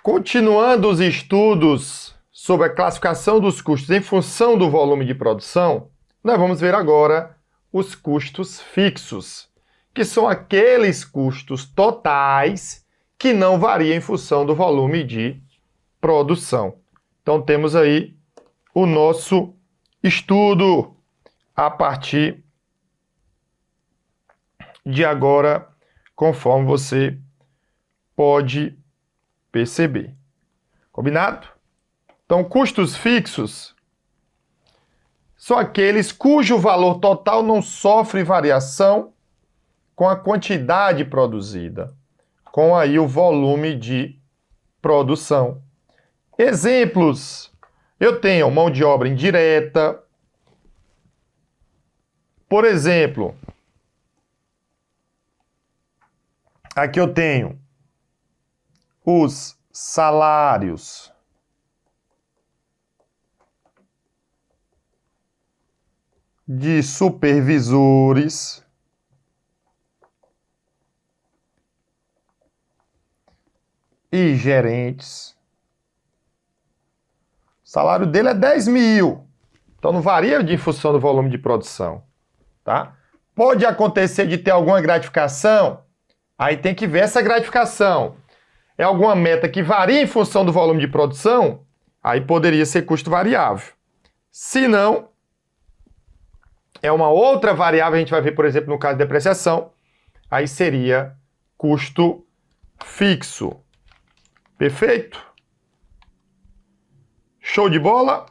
Continuando os estudos sobre a classificação dos custos em função do volume de produção, nós vamos ver agora os custos fixos, que são aqueles custos totais que não variam em função do volume de produção. Então temos aí o nosso estudo a partir de agora, conforme você pode perceber. Combinado? Então, custos fixos são aqueles cujo valor total não sofre variação com a quantidade produzida, com aí o volume de produção. Exemplos: eu tenho mão de obra indireta. Por exemplo, aqui eu tenho os salários de supervisores e gerentes. O salário dele é 10 mil, então não varia em função do volume de produção, tá? Pode acontecer de ter alguma gratificação, aí tem que ver essa gratificação. É alguma meta que varia em função do volume de produção, aí poderia ser custo variável. Se não, é uma outra variável, a gente vai ver, por exemplo, no caso de depreciação, aí seria custo fixo. Perfeito? Show de bola?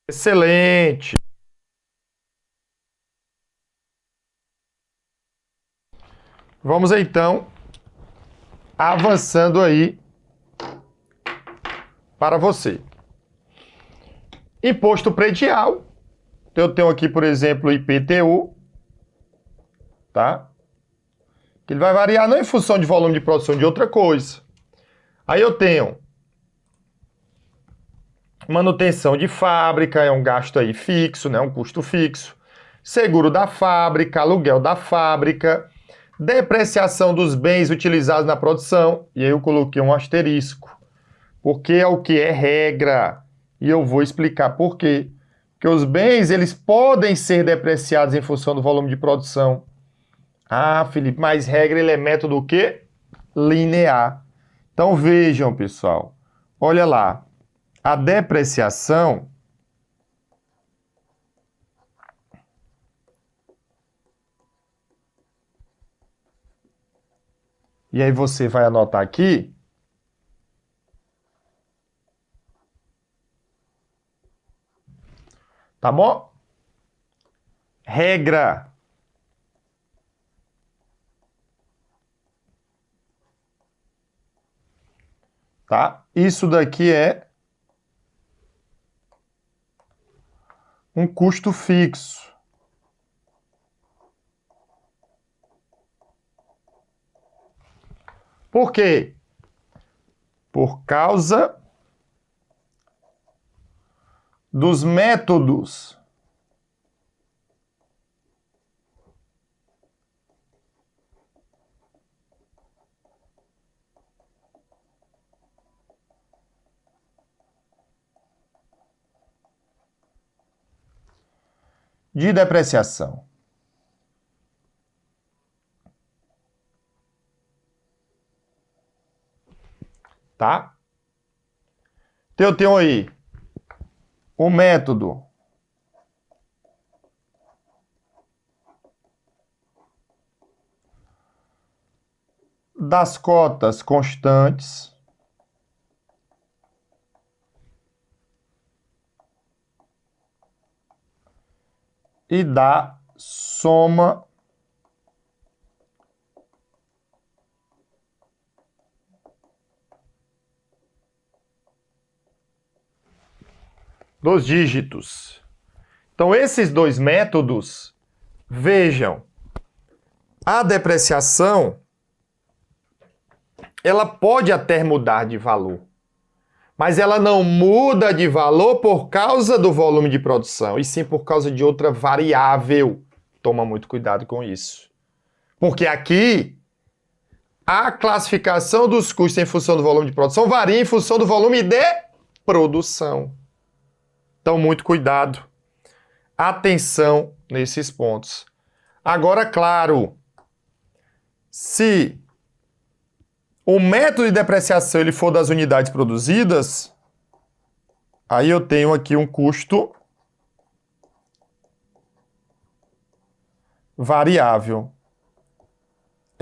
Excelente! Vamos então avançando aí para você. Imposto predial. Então, eu tenho aqui, por exemplo, o IPTU, tá? Que ele vai variar não em função de volume de produção, de outra coisa. Aí eu tenho manutenção de fábrica, é um gasto aí fixo, né? Um custo fixo. Seguro da fábrica, aluguel da fábrica, depreciação dos bens utilizados na produção, e aí eu coloquei um asterisco, porque é o que é regra, e eu vou explicar por quê. Porque os bens, eles podem ser depreciados em função do volume de produção. Ah, Felipe, mas regra, ele é método o quê? Linear. Então vejam, pessoal, olha lá, a depreciação e aí você vai anotar aqui. Tá bom? Regra. Tá? Isso daqui é um custo fixo. Por quê? Por causa dos métodos de depreciação. Tá? Então eu tenho aí o método das cotas constantes e da soma dos dígitos. Então, esses dois métodos, vejam, a depreciação, ela pode até mudar de valor, mas ela não muda de valor por causa do volume de produção, e sim por causa de outra variável. Toma muito cuidado com isso. Porque aqui A classificação dos custos em função do volume de produção varia em função do volume de produção. Então, muito cuidado. Atenção nesses pontos. Agora, claro, se o método de depreciação ele for das unidades produzidas, aí eu tenho aqui um custo variável.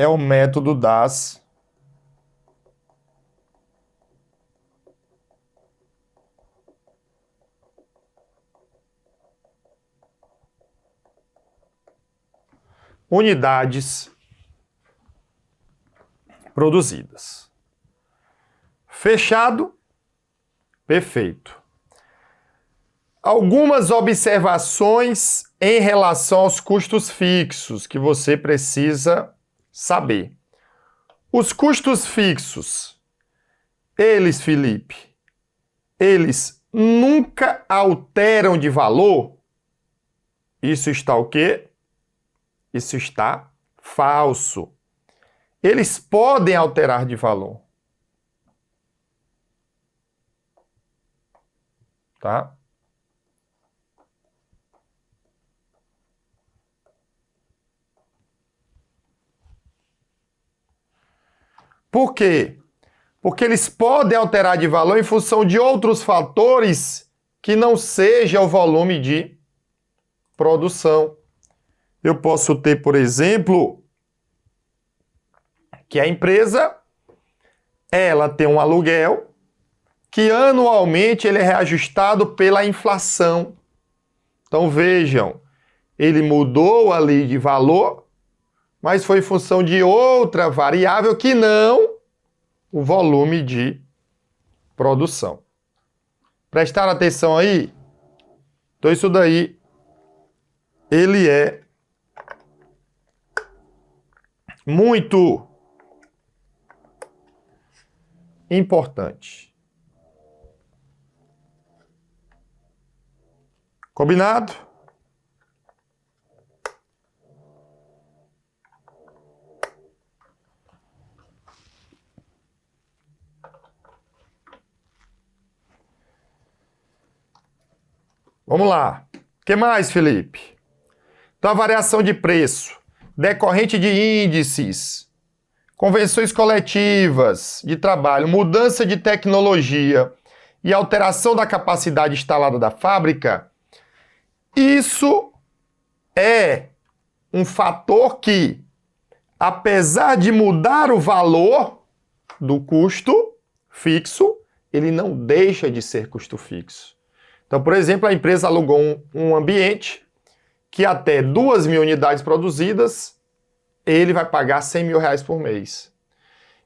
É o método das unidades produzidas. Fechado? Perfeito. Algumas observações em relação aos custos fixos que você precisa saber. Os custos fixos, eles, Felipe, eles nunca alteram de valor? Isso está o quê? Isso está falso. Eles podem alterar de valor. Tá? Por quê? Porque eles podem alterar de valor em função de outros fatores que não seja o volume de produção. Eu posso ter, por exemplo, que a empresa ela tem um aluguel que anualmente ele é reajustado pela inflação. Então vejam, ele mudou ali de valor, mas foi em função de outra variável que não o volume de produção. Prestaram atenção aí? Então isso daí, ele é muito importante. Combinado? Vamos lá. O que mais, Felipe? Então, a variação de preço decorrente de índices, convenções coletivas de trabalho, mudança de tecnologia e alteração da capacidade instalada da fábrica, isso é um fator que, apesar de mudar o valor do custo fixo, ele não deixa de ser custo fixo. Então, por exemplo, a empresa alugou um ambiente que até 2.000 unidades produzidas, ele vai pagar R$100.000 por mês.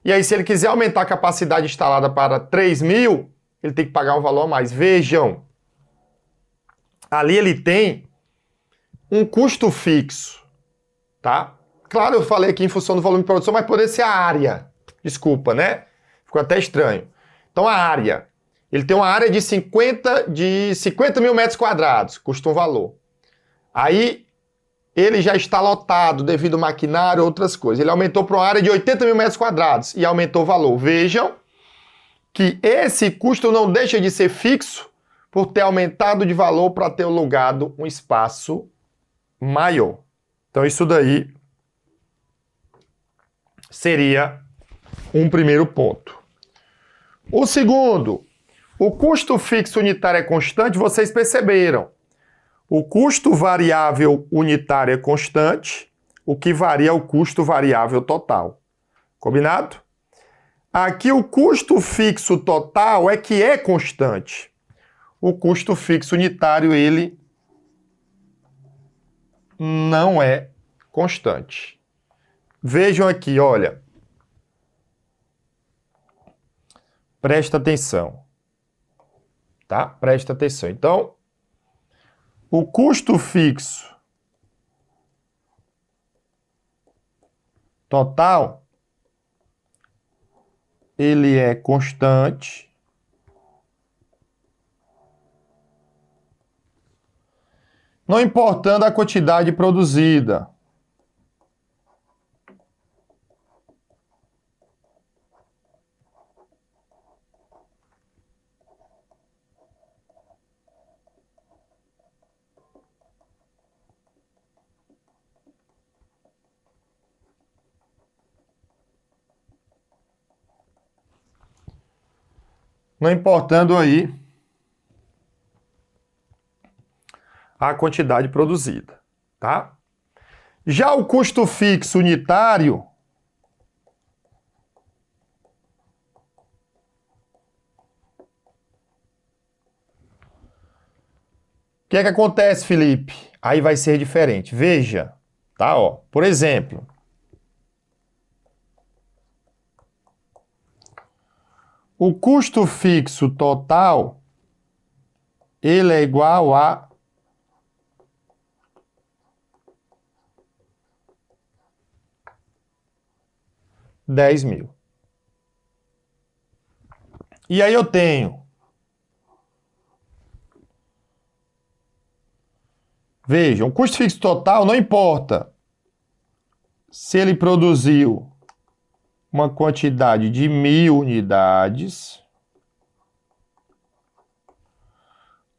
E aí, se ele quiser aumentar a capacidade instalada para 3.000, ele tem que pagar um valor a mais. Vejam, ali ele tem um custo fixo, tá? Claro, eu falei aqui em função do volume de produção, mas poderia ser a área. Desculpa, né? Ficou até estranho. Então, a área. Ele tem uma área de 50.000 metros quadrados, custa um valor. Aí, ele já está lotado devido ao maquinário e outras coisas. Ele aumentou para uma área de 80.000 metros quadrados e aumentou o valor. Vejam que esse custo não deixa de ser fixo por ter aumentado de valor para ter alugado um espaço maior. Então, isso daí seria um primeiro ponto. O segundo, o custo fixo unitário é constante, vocês perceberam. O custo variável unitário é constante, o que varia é o custo variável total. Combinado? Aqui o custo fixo total é que é constante. O custo fixo unitário, ele não é constante. Vejam aqui, olha. Presta atenção. Tá? Presta atenção. Então, o custo fixo total, ele é constante. Não importando a quantidade produzida. não importando aí a quantidade produzida, tá? Já o custo fixo unitário, o que é que acontece, Felipe? Aí vai ser diferente. Veja, tá? Ó, por exemplo, o custo fixo total, ele é igual a 10.000. E aí eu tenho, vejam, o custo fixo total não importa se ele produziu uma quantidade de 1.000 unidades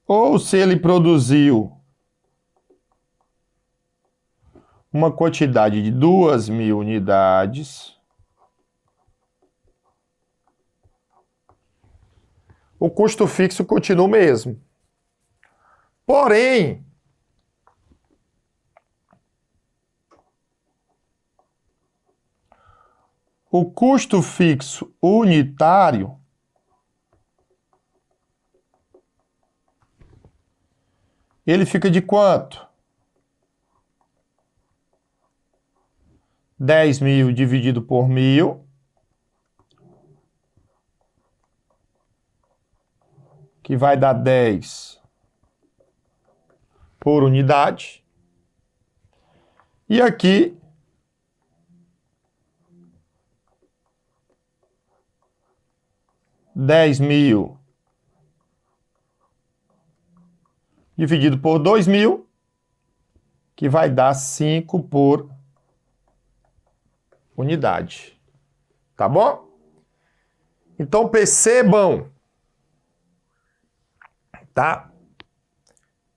ou se ele produziu uma quantidade de 2.000 unidades, o custo fixo continua o mesmo. Porém, o custo fixo unitário ele fica de quanto? 10.000 dividido por 1.000, que vai dar 10 por unidade. E aqui, $10.000 dividido por 2.000, que vai dar 5 por unidade. Tá bom? Então percebam, tá?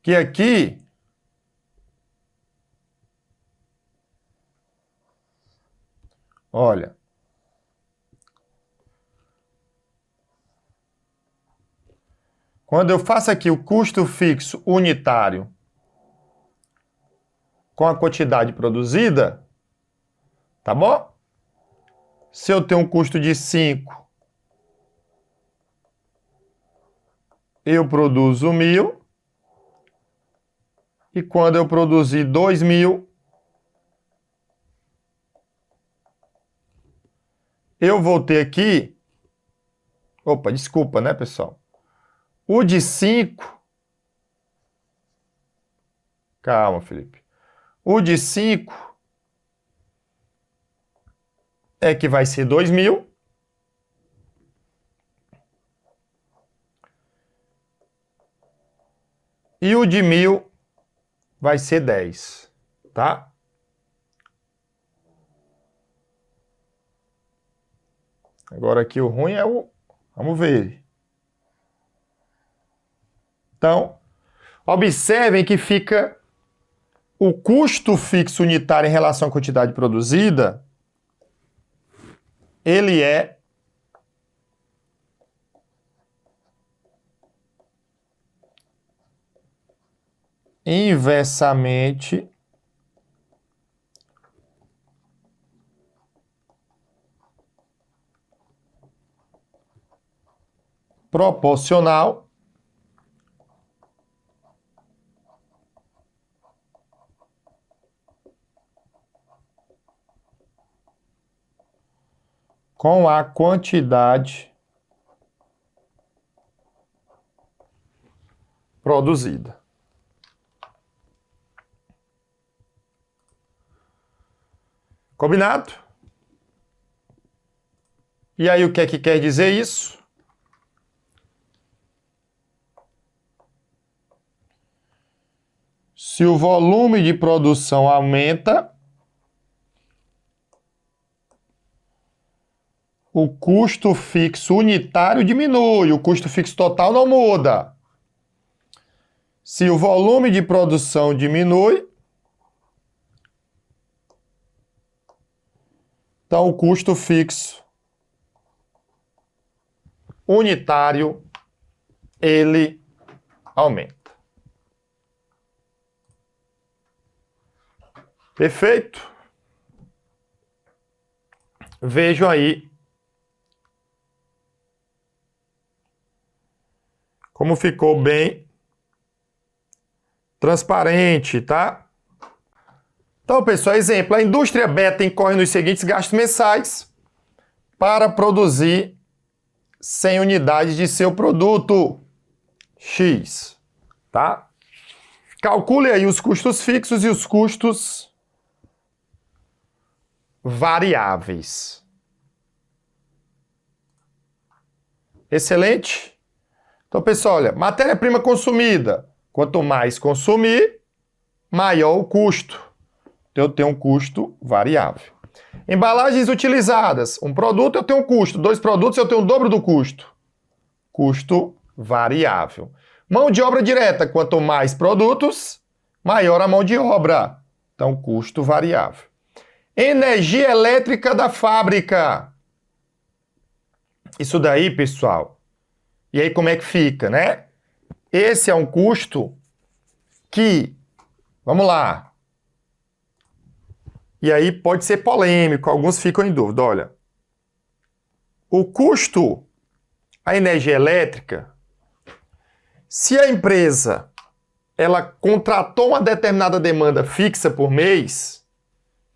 Que aqui olha, quando eu faço aqui o custo fixo unitário com a quantidade produzida, tá bom? Se eu tenho um custo de 5, eu produzo 1.000. E quando eu produzir 2.000, eu vou ter aqui... Opa, desculpa, né, pessoal? O de 5... Calma, Felipe. O de 5 é que vai ser 2.000. E o de 1.000 vai ser 10, tá? Agora aqui o ruim é o... Vamos ver. Então, observem que fica o custo fixo unitário em relação à quantidade produzida, ele é inversamente proporcional com a quantidade produzida. Combinado? E aí o que é que quer dizer isso? Se o volume de produção aumenta, o custo fixo unitário diminui, o custo fixo total não muda. Se o volume de produção diminui, então o custo fixo unitário, ele aumenta. Perfeito? Vejam aí como ficou bem transparente, tá? Então, pessoal, exemplo, a indústria beta incorre nos seguintes gastos mensais para produzir 100 unidades de seu produto X, tá? Calcule aí os custos fixos e os custos variáveis. Excelente? Então, pessoal, olha, matéria-prima consumida. Quanto mais consumir, maior o custo. Então, eu tenho um custo variável. Embalagens utilizadas. Um produto eu tenho um custo. 2 produtos eu tenho o dobro do custo. Custo variável. Mão de obra direta. Quanto mais produtos, maior a mão de obra. Então, custo variável. Energia elétrica da fábrica. Isso daí, pessoal. E aí como é que fica, né? Esse é um custo que, vamos lá. E aí pode ser polêmico, alguns ficam em dúvida. Olha, o custo, a energia elétrica, se a empresa ela contratou uma determinada demanda fixa por mês,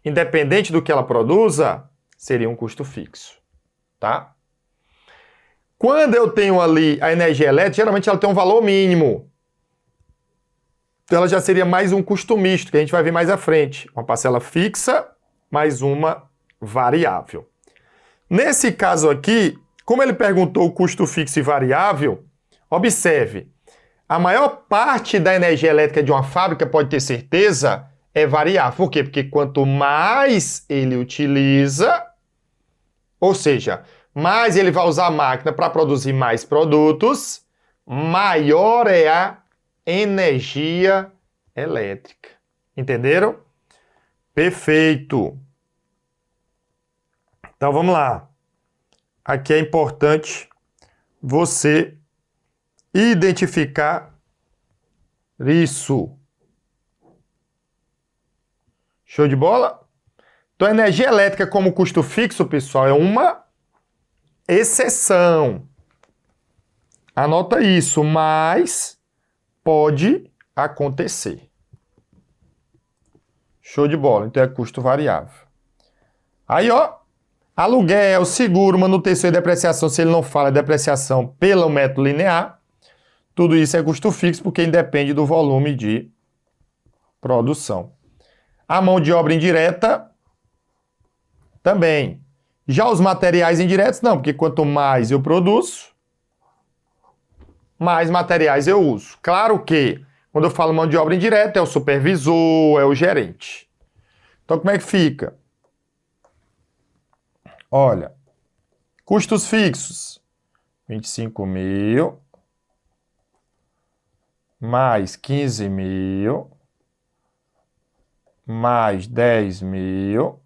independente do que ela produza, seria um custo fixo, tá? Quando eu tenho ali a energia elétrica, geralmente ela tem um valor mínimo. Então ela já seria mais um custo misto, que a gente vai ver mais à frente. Uma parcela fixa, mais uma variável. Nesse caso aqui, como ele perguntou o custo fixo e variável, observe, a maior parte da energia elétrica de uma fábrica, pode ter certeza, é variável. Por quê? Porque quanto mais ele utiliza, ou seja, mais ele vai usar a máquina para produzir mais produtos, maior é a energia elétrica. Entenderam? Perfeito. Então vamos lá. Aqui é importante você identificar isso. Show de bola? Então, a energia elétrica como custo fixo, pessoal, é uma exceção. Anota isso, mas pode acontecer. Show de bola. Então, é custo variável. Aí, ó, aluguel, seguro, manutenção e depreciação, se ele não fala depreciação pelo método linear, tudo isso é custo fixo porque independe do volume de produção. A mão de obra indireta, também. Já os materiais indiretos, não, porque quanto mais eu produzo, mais materiais eu uso. Claro que, quando eu falo mão de obra indireta, é o supervisor, é o gerente. Então, como é que fica? Olha, custos fixos, 25 mil, mais 15 mil, mais 10 mil,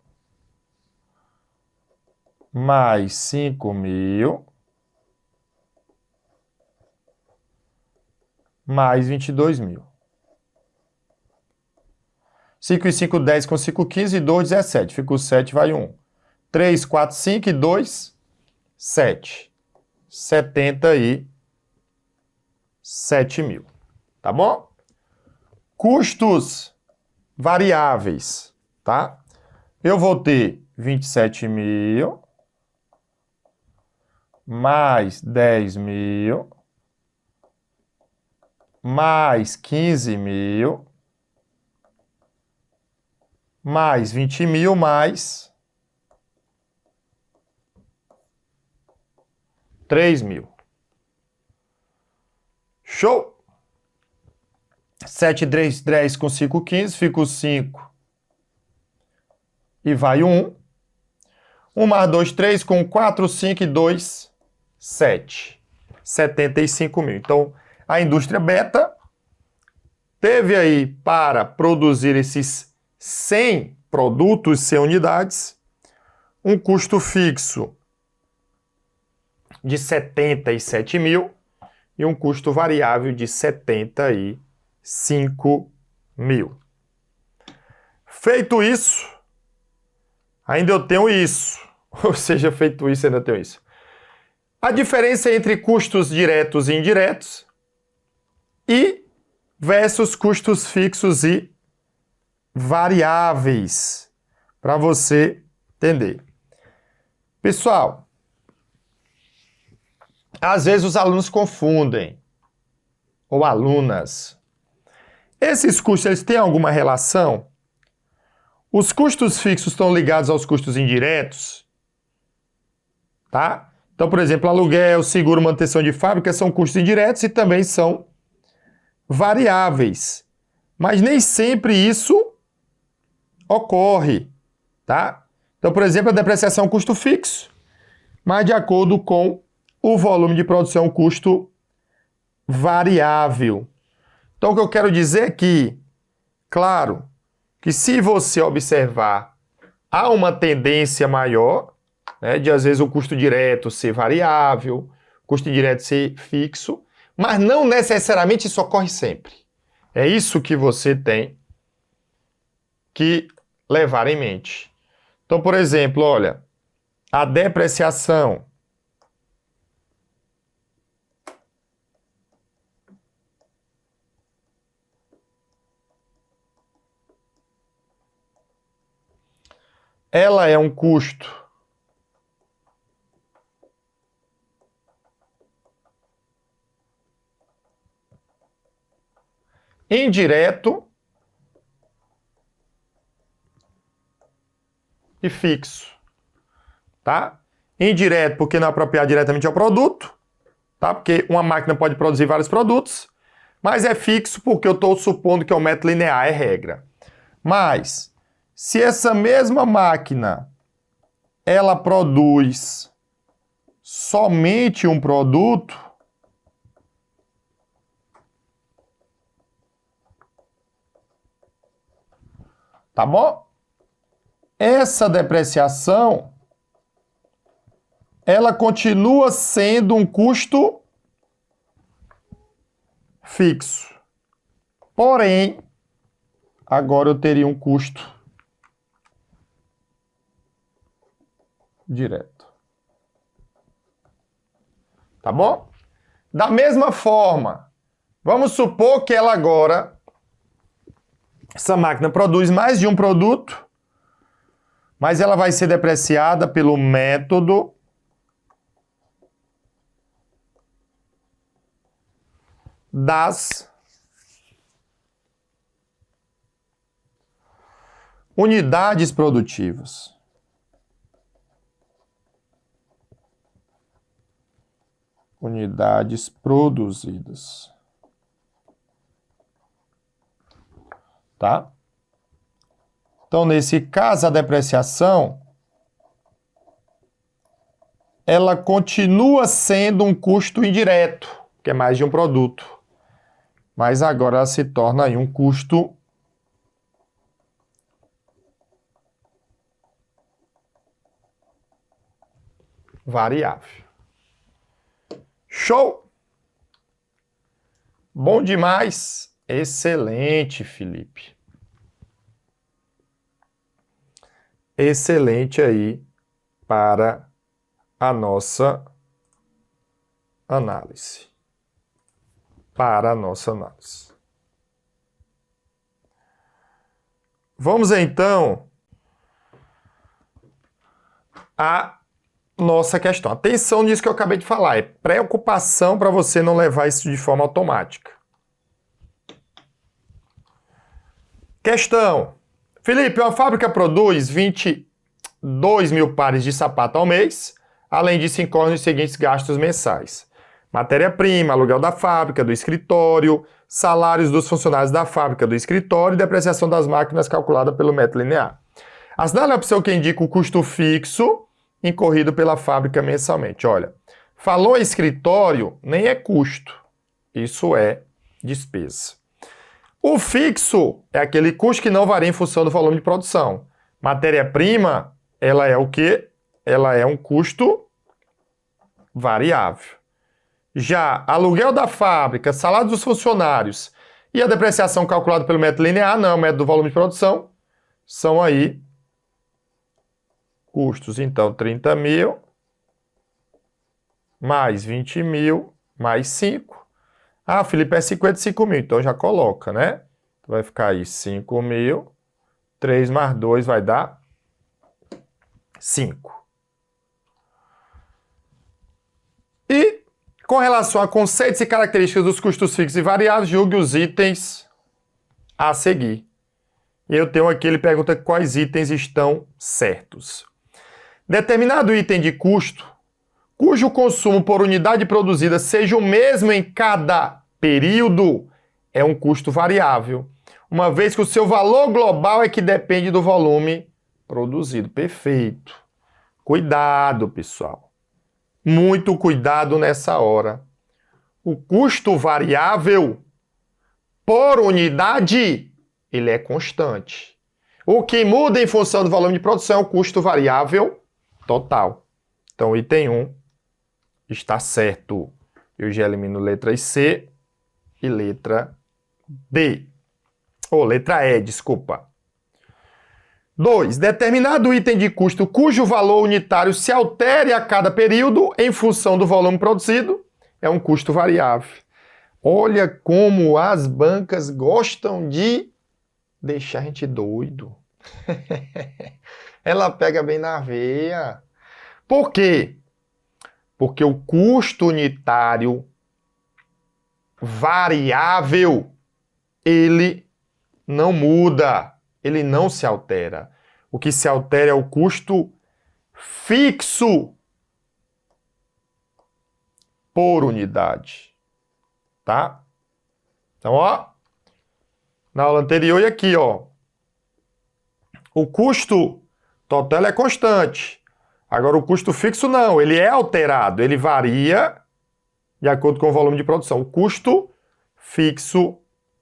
mais 5 mil, mais 22 mil. 5 e 5, 10 com 5, 15 e 2, 17. Fica o 7, vai 1. 3, 4, 5 e 2, 7. 77 mil. Tá bom? Custos variáveis, tá? Eu vou ter 27 mil, mais 10 mil, mais 15 mil, mais 20 mil, mais 3 mil. Show! 7, 3, 10 com 5, 15, fica o 5 e vai 1. 1 mais 2, 3, com 4, 5 e 2, 7. 75 mil. Então, a indústria beta teve aí para produzir esses 100 produtos, 100 unidades, um custo fixo de 77 mil e um custo variável de 75 mil. Feito isso, ainda eu tenho isso. Ou seja, feito isso, ainda tenho isso. A diferença entre custos diretos e indiretos e versus custos fixos e variáveis, para você entender. Pessoal, às vezes os alunos confundem, ou alunas. Esses custos, eles têm alguma relação? Os custos fixos estão ligados aos custos indiretos, tá? Então, por exemplo, aluguel, seguro, manutenção de fábrica são custos indiretos e também são variáveis. Mas nem sempre isso ocorre, tá? Então, por exemplo, a depreciação é um custo fixo, mas de acordo com o volume de produção é um custo variável. Então, o que eu quero dizer é que, claro, que se você observar, há uma tendência maior, né, de às vezes o custo direto ser variável, o custo indireto ser fixo, mas não necessariamente isso ocorre sempre. É isso que você tem que levar em mente. Então, por exemplo, olha, a depreciação ela é um custo indireto e fixo, tá? Indireto porque não é apropriado diretamente ao produto, tá? Porque uma máquina pode produzir vários produtos, mas é fixo porque eu estou supondo que é o método linear, é regra. Mas, se essa mesma máquina, ela produz somente um produto, tá bom? Essa depreciação, ela continua sendo um custo fixo. Porém, agora eu teria um custo direto. Tá bom? Da mesma forma, vamos supor que ela agora, essa máquina produz mais de um produto, mas ela vai ser depreciada pelo método das unidades produtivas. Unidades produzidas. Tá? Então, nesse caso, a depreciação, ela continua sendo um custo indireto, que é mais de um produto. Mas agora ela se torna aí um custo variável. Show? Bom demais. Excelente, Felipe. Excelente aí para a nossa análise. Vamos então à nossa questão. Atenção nisso que eu acabei de falar. É preocupação para você não levar isso de forma automática. Questão. Felipe, uma fábrica produz 22 mil pares de sapato ao mês, além disso incorre os seguintes gastos mensais. Matéria-prima, aluguel da fábrica, do escritório, salários dos funcionários da fábrica, do escritório e depreciação das máquinas calculada pelo método linear. Assinale a opção que indica o custo fixo incorrido pela fábrica mensalmente. Olha, falou escritório, nem é custo. Isso é despesa. O fixo é aquele custo que não varia em função do volume de produção. Matéria-prima, ela é o quê? Ela é um custo variável. Já aluguel da fábrica, salário dos funcionários e a depreciação calculada pelo método linear, não é o método do volume de produção, são aí custos. Então, 30 mil mais 20 mil mais 5. Ah, Felipe, é 55 mil, então já coloca, né? Vai ficar aí 5 mil, 3 mais 2 vai dar 5. E, com relação a conceitos e características dos custos fixos e variáveis, julgue os itens a seguir. E eu tenho aqui, ele pergunta quais itens estão certos. Determinado item de custo, cujo consumo por unidade produzida seja o mesmo em cada período, é um custo variável, uma vez que o seu valor global é que depende do volume produzido. Perfeito. Cuidado, pessoal. Muito cuidado nessa hora. O custo variável por unidade, ele é constante. O que muda em função do volume de produção é o custo variável total. Então, item 1 está certo. Eu já elimino letras C e letra D. Ou letra E, desculpa. 2. Determinado item de custo cujo valor unitário se altere a cada período em função do volume produzido é um custo variável. Olha como as bancas gostam de deixar a gente doido. Ela pega bem na veia. Por quê? Porque o custo unitário variável, ele não muda, ele não se altera. O que se altera é o custo fixo por unidade, tá? Então, ó, na aula anterior e aqui, ó, o custo total é constante. Agora, o custo fixo não, ele é alterado, ele varia de acordo com o volume de produção. O custo fixo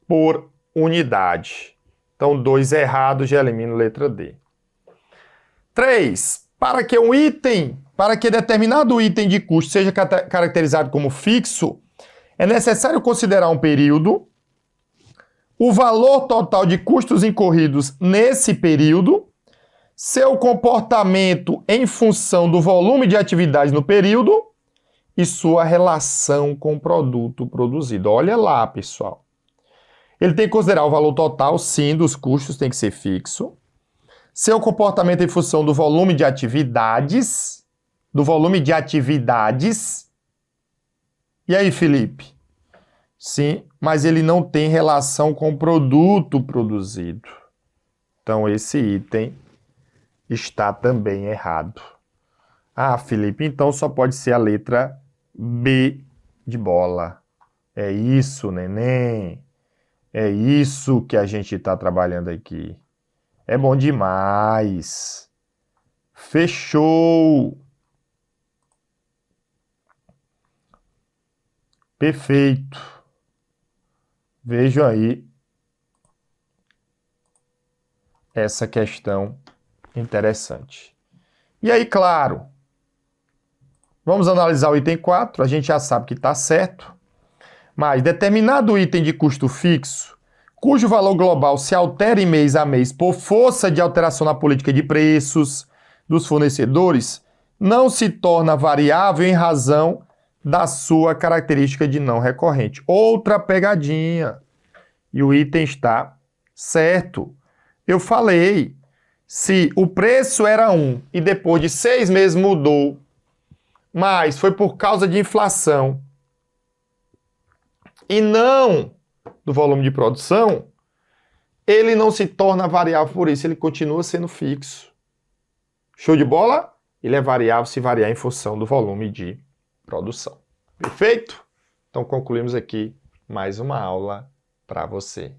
por unidade. Então, 2 errado, já elimino letra D. 3. Para que determinado item de custo seja caracterizado como fixo, é necessário considerar um período, o valor total de custos incorridos nesse período, seu comportamento em função do volume de atividade no período e sua relação com o produto produzido. Olha lá, pessoal. Ele tem que considerar o valor total, sim, dos custos, tem que ser fixo. Seu comportamento em função do volume de atividades. E aí, Felipe? Sim, mas ele não tem relação com o produto produzido. Então, esse item está também errado. Ah, Felipe, então só pode ser a letra B de bola. É isso, neném. É isso que a gente está trabalhando aqui. É bom demais. Fechou. Perfeito. Vejam aí essa questão interessante. E aí, claro, vamos analisar o item 4. A gente já sabe que está certo. Mas determinado item de custo fixo, cujo valor global se altera mês a mês por força de alteração na política de preços dos fornecedores, não se torna variável em razão da sua característica de não recorrente. Outra pegadinha. E o item está certo. Eu falei, se o preço era 1 e depois de 6 meses mudou, mas foi por causa de inflação e não do volume de produção, ele não se torna variável por isso, ele continua sendo fixo. Show de bola? Ele é variável se variar em função do volume de produção. Perfeito? Então concluímos aqui mais uma aula para você.